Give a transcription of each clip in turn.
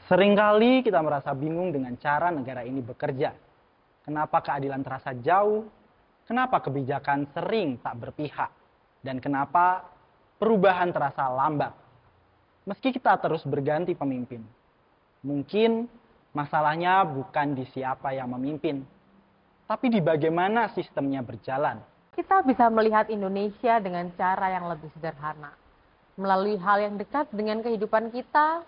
Seringkali kita merasa bingung dengan cara negara ini bekerja. Kenapa keadilan terasa jauh? Kenapa kebijakan sering tak berpihak? Dan kenapa perubahan terasa lambat? Meski kita terus berganti pemimpin. Mungkin masalahnya bukan di siapa yang memimpin, tapi di bagaimana sistemnya berjalan. Kita bisa melihat Indonesia dengan cara yang lebih sederhana. Melalui hal yang dekat dengan kehidupan kita,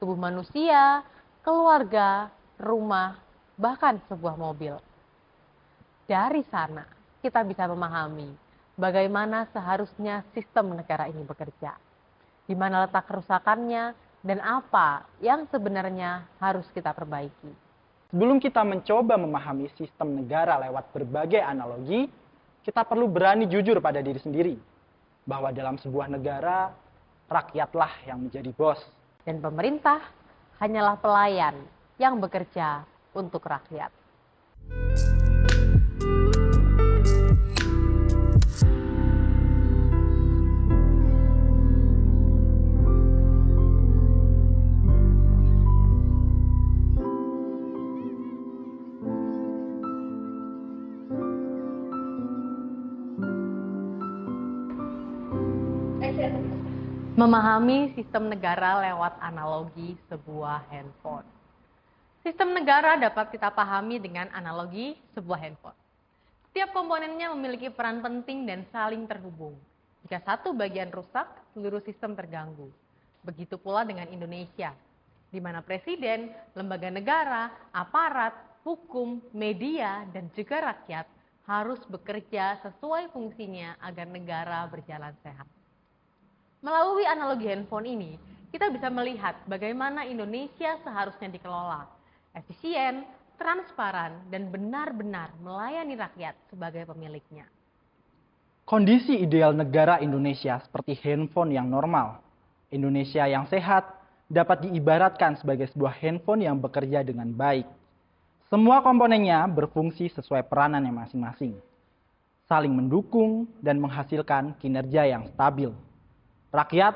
tubuh manusia, keluarga, rumah, bahkan sebuah mobil. Dari sana, kita bisa memahami bagaimana seharusnya sistem negara ini bekerja, di mana letak kerusakannya, dan apa yang sebenarnya harus kita perbaiki. Sebelum kita mencoba memahami sistem negara lewat berbagai analogi, kita perlu berani jujur pada diri sendiri, bahwa dalam sebuah negara, rakyatlah yang menjadi bos. Dan pemerintah hanyalah pelayan yang bekerja untuk rakyat. Memahami sistem negara lewat analogi sebuah handphone. Sistem negara dapat kita pahami dengan analogi sebuah handphone. Setiap komponennya memiliki peran penting dan saling terhubung. Jika satu bagian rusak, seluruh sistem terganggu. Begitu pula dengan Indonesia, di mana presiden, lembaga negara, aparat, hukum, media, dan juga rakyat harus bekerja sesuai fungsinya agar negara berjalan sehat. Melalui analogi handphone ini, kita bisa melihat bagaimana Indonesia seharusnya dikelola, efisien, transparan, dan benar-benar melayani rakyat sebagai pemiliknya. Kondisi ideal negara Indonesia seperti handphone yang normal. Indonesia yang sehat dapat diibaratkan sebagai sebuah handphone yang bekerja dengan baik. Semua komponennya berfungsi sesuai peranannya masing-masing, saling mendukung dan menghasilkan kinerja yang stabil. Rakyat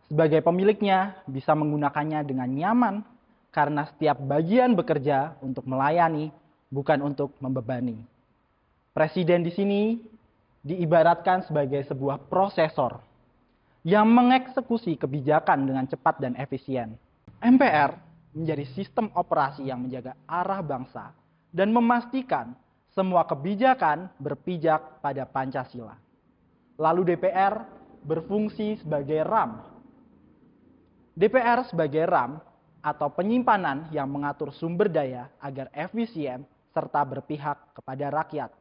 sebagai pemiliknya bisa menggunakannya dengan nyaman karena setiap bagian bekerja untuk melayani, bukan untuk membebani. Presiden di sini diibaratkan sebagai sebuah prosesor yang mengeksekusi kebijakan dengan cepat dan efisien. MPR menjadi sistem operasi yang menjaga arah bangsa dan memastikan semua kebijakan berpijak pada Pancasila. Lalu DPR berfungsi sebagai RAM. DPR sebagai RAM atau penyimpanan yang mengatur sumber daya agar efisien serta berpihak kepada rakyat.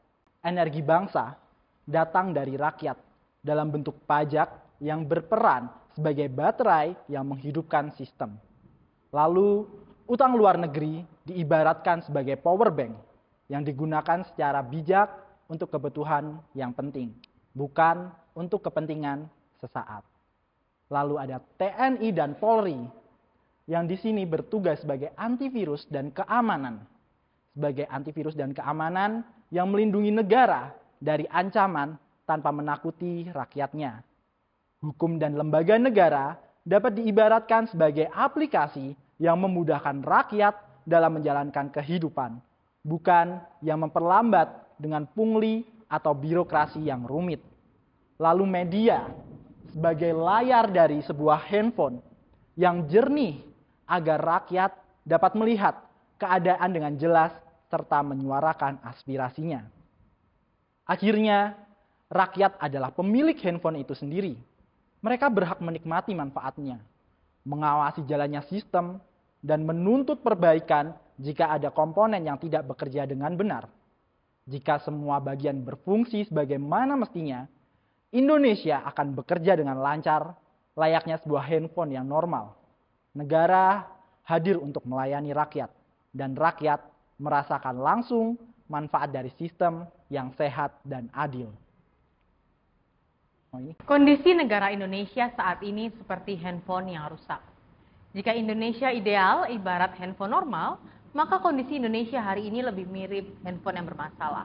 Energi bangsa datang dari rakyat dalam bentuk pajak yang berperan sebagai baterai yang menghidupkan sistem. Lalu, utang luar negeri diibaratkan sebagai power bank yang digunakan secara bijak untuk kebutuhan yang penting, bukan untuk kepentingan sesaat. Lalu ada TNI dan Polri yang di sini bertugas sebagai antivirus dan keamanan. Sebagai antivirus dan keamanan yang melindungi negara dari ancaman tanpa menakuti rakyatnya. Hukum dan lembaga negara dapat diibaratkan sebagai aplikasi yang memudahkan rakyat dalam menjalankan kehidupan, bukan yang memperlambat dengan pungli atau birokrasi yang rumit. Lalu media sebagai layar dari sebuah handphone yang jernih agar rakyat dapat melihat keadaan dengan jelas serta menyuarakan aspirasinya. Akhirnya, rakyat adalah pemilik handphone itu sendiri. Mereka berhak menikmati manfaatnya, mengawasi jalannya sistem, dan menuntut perbaikan jika ada komponen yang tidak bekerja dengan benar. Jika semua bagian berfungsi sebagaimana mestinya, Indonesia akan bekerja dengan lancar, layaknya sebuah handphone yang normal. Negara hadir untuk melayani rakyat, dan rakyat merasakan langsung manfaat dari sistem yang sehat dan adil. Kondisi negara Indonesia saat ini seperti handphone yang rusak. Jika Indonesia ideal ibarat handphone normal, maka kondisi Indonesia hari ini lebih mirip handphone yang bermasalah.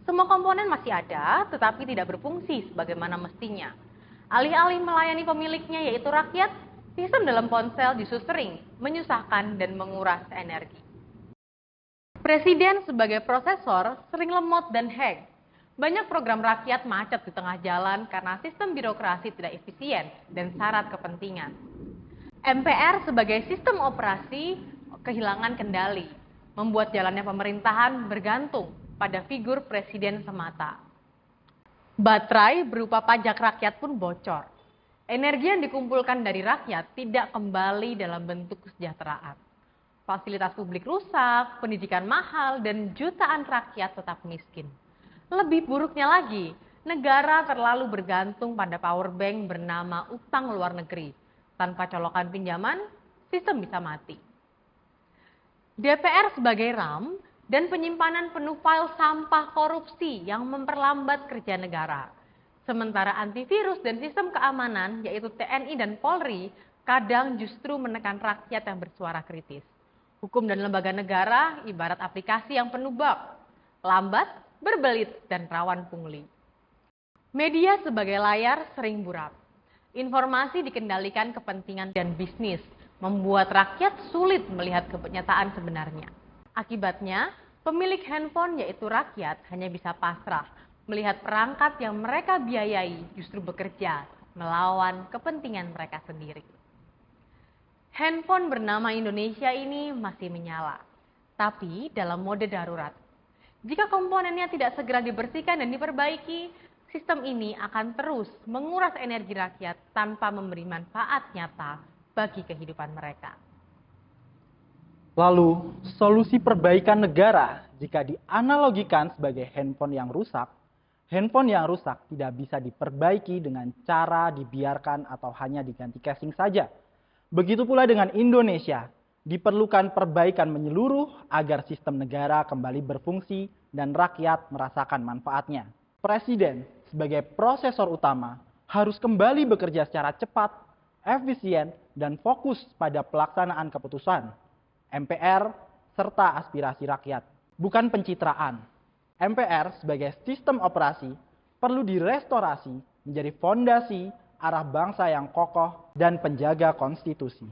Semua komponen masih ada, tetapi tidak berfungsi sebagaimana mestinya. Alih-alih melayani pemiliknya yaitu rakyat, Sistem dalam ponsel justru sering menyusahkan dan menguras energi. Presiden sebagai prosesor sering lemot dan hang. Banyak program rakyat macet di tengah jalan karena sistem birokrasi tidak efisien dan syarat kepentingan. MPR sebagai sistem operasi kehilangan kendali, membuat jalannya pemerintahan bergantung pada figur presiden semata. Baterai berupa pajak rakyat pun bocor. Energi yang dikumpulkan dari rakyat tidak kembali dalam bentuk kesejahteraan. Fasilitas publik rusak, pendidikan mahal, dan jutaan rakyat tetap miskin. Lebih buruknya lagi, negara terlalu bergantung pada power bank bernama utang luar negeri. Tanpa colokan pinjaman, sistem bisa mati. DPR sebagai RAM dan penyimpanan penuh file sampah korupsi yang memperlambat kerja negara. Sementara antivirus dan sistem keamanan, yaitu TNI dan Polri, kadang justru menekan rakyat yang bersuara kritis. Hukum dan lembaga negara ibarat aplikasi yang penuh bug, lambat, berbelit, dan rawan pungli. Media sebagai layar sering buram. Informasi dikendalikan kepentingan dan bisnis, membuat rakyat sulit melihat kenyataan sebenarnya. Akibatnya, pemilik handphone yaitu rakyat hanya bisa pasrah melihat perangkat yang mereka biayai justru bekerja melawan kepentingan mereka sendiri. Handphone bernama Indonesia ini masih menyala, tapi dalam mode darurat. Jika komponennya tidak segera dibersihkan dan diperbaiki, sistem ini akan terus menguras energi rakyat tanpa memberi manfaat nyata bagi kehidupan mereka. Lalu, solusi perbaikan negara jika dianalogikan sebagai handphone yang rusak tidak bisa diperbaiki dengan cara dibiarkan atau hanya diganti casing saja. Begitu pula dengan Indonesia, diperlukan perbaikan menyeluruh agar sistem negara kembali berfungsi dan rakyat merasakan manfaatnya. Presiden sebagai prosesor utama harus kembali bekerja secara cepat, efisien, dan fokus pada pelaksanaan keputusan, MPR, serta aspirasi rakyat, bukan pencitraan. MPR sebagai sistem operasi perlu direstorasi menjadi fondasi arah bangsa yang kokoh dan penjaga konstitusi.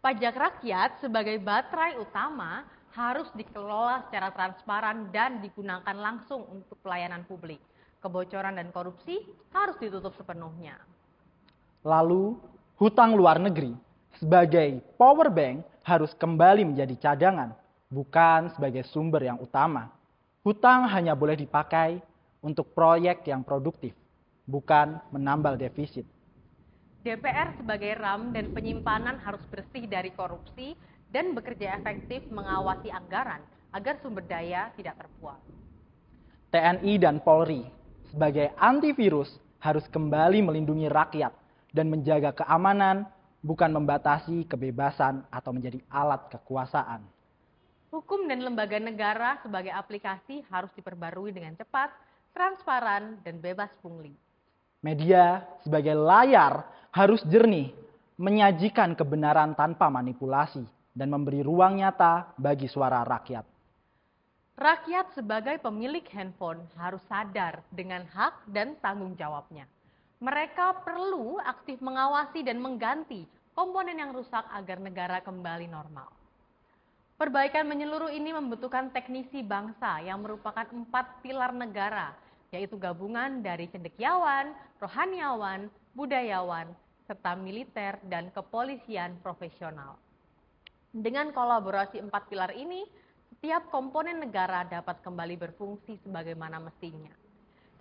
Pajak rakyat sebagai baterai utama harus dikelola secara transparan dan digunakan langsung untuk pelayanan publik. Kebocoran dan korupsi harus ditutup sepenuhnya. Lalu, hutang luar negeri sebagai power bank harus kembali menjadi cadangan, bukan sebagai sumber yang utama. Hutang hanya boleh dipakai untuk proyek yang produktif, bukan menambal defisit. DPR sebagai RAM dan penyimpanan harus bersih dari korupsi dan bekerja efektif mengawasi anggaran agar sumber daya tidak terbuang. TNI dan Polri sebagai antivirus harus kembali melindungi rakyat dan menjaga keamanan, bukan membatasi kebebasan atau menjadi alat kekuasaan. Hukum dan lembaga negara sebagai aplikasi harus diperbarui dengan cepat, transparan, dan bebas pungli. Media sebagai layar harus jernih, menyajikan kebenaran tanpa manipulasi, dan memberi ruang nyata bagi suara rakyat. Rakyat sebagai pemilik handphone harus sadar dengan hak dan tanggung jawabnya. Mereka perlu aktif mengawasi dan mengganti komponen yang rusak agar negara kembali normal. Perbaikan menyeluruh ini membutuhkan teknisi bangsa yang merupakan 4 pilar negara, yaitu gabungan dari cendekiawan, rohaniawan, budayawan, serta militer dan kepolisian profesional. Dengan kolaborasi 4 pilar ini, setiap komponen negara dapat kembali berfungsi sebagaimana mestinya.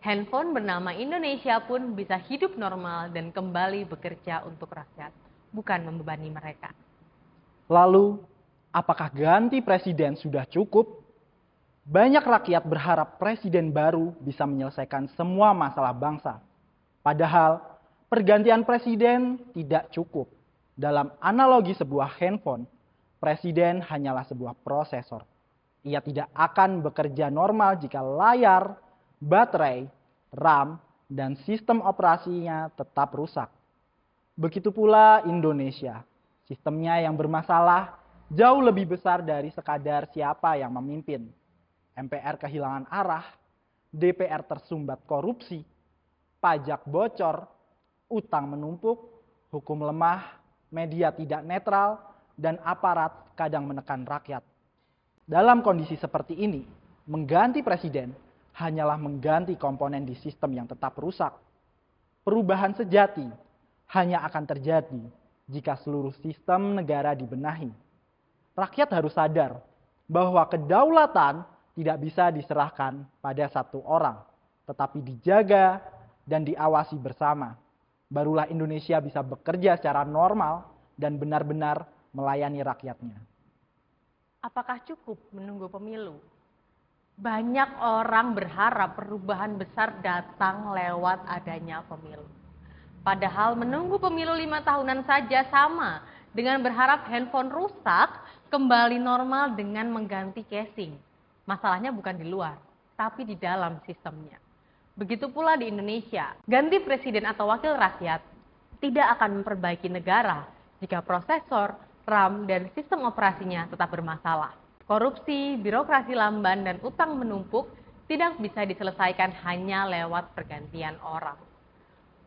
Handphone bernama Indonesia pun bisa hidup normal dan kembali bekerja untuk rakyat, bukan membebani mereka. Lalu, apakah ganti presiden sudah cukup? Banyak rakyat berharap presiden baru bisa menyelesaikan semua masalah bangsa. Padahal, pergantian presiden tidak cukup. Dalam analogi sebuah handphone, presiden hanyalah sebuah prosesor. Ia tidak akan bekerja normal jika layar, baterai, RAM, dan sistem operasinya tetap rusak. Begitu pula Indonesia. Sistemnya yang bermasalah jauh lebih besar dari sekadar siapa yang memimpin. MPR kehilangan arah, DPR tersumbat korupsi, pajak bocor, utang menumpuk, Hukum lemah, media tidak netral, dan aparat kadang menekan rakyat. Dalam kondisi seperti ini, mengganti presiden hanyalah mengganti komponen di sistem yang tetap rusak. Perubahan sejati hanya akan terjadi jika seluruh sistem negara dibenahi. Rakyat harus sadar bahwa kedaulatan tidak bisa diserahkan pada satu orang, tetapi dijaga dan diawasi bersama. Barulah Indonesia bisa bekerja secara normal dan benar-benar melayani rakyatnya. Apakah cukup menunggu pemilu? Banyak orang berharap perubahan besar datang lewat adanya pemilu. Padahal menunggu pemilu 5 tahunan saja sama dengan berharap handphone rusak kembali normal dengan mengganti casing. Masalahnya bukan di luar, tapi di dalam sistemnya. Begitu pula di Indonesia, ganti presiden atau wakil rakyat tidak akan memperbaiki negara jika prosesor, RAM, dan sistem operasinya tetap bermasalah. Korupsi, birokrasi lamban, dan utang menumpuk tidak bisa diselesaikan hanya lewat pergantian orang.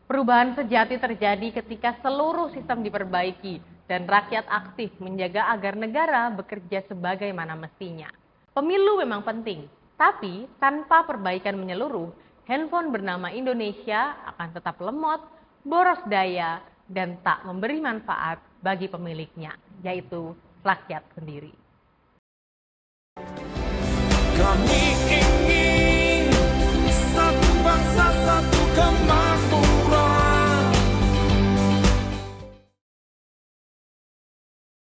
Perubahan sejati terjadi ketika seluruh sistem diperbaiki dan rakyat aktif menjaga agar negara bekerja sebagaimana mestinya. Pemilu memang penting, tapi tanpa perbaikan menyeluruh, handphone bernama Indonesia akan tetap lemot, boros daya, dan tak memberi manfaat bagi pemiliknya, yaitu rakyat sendiri. Kami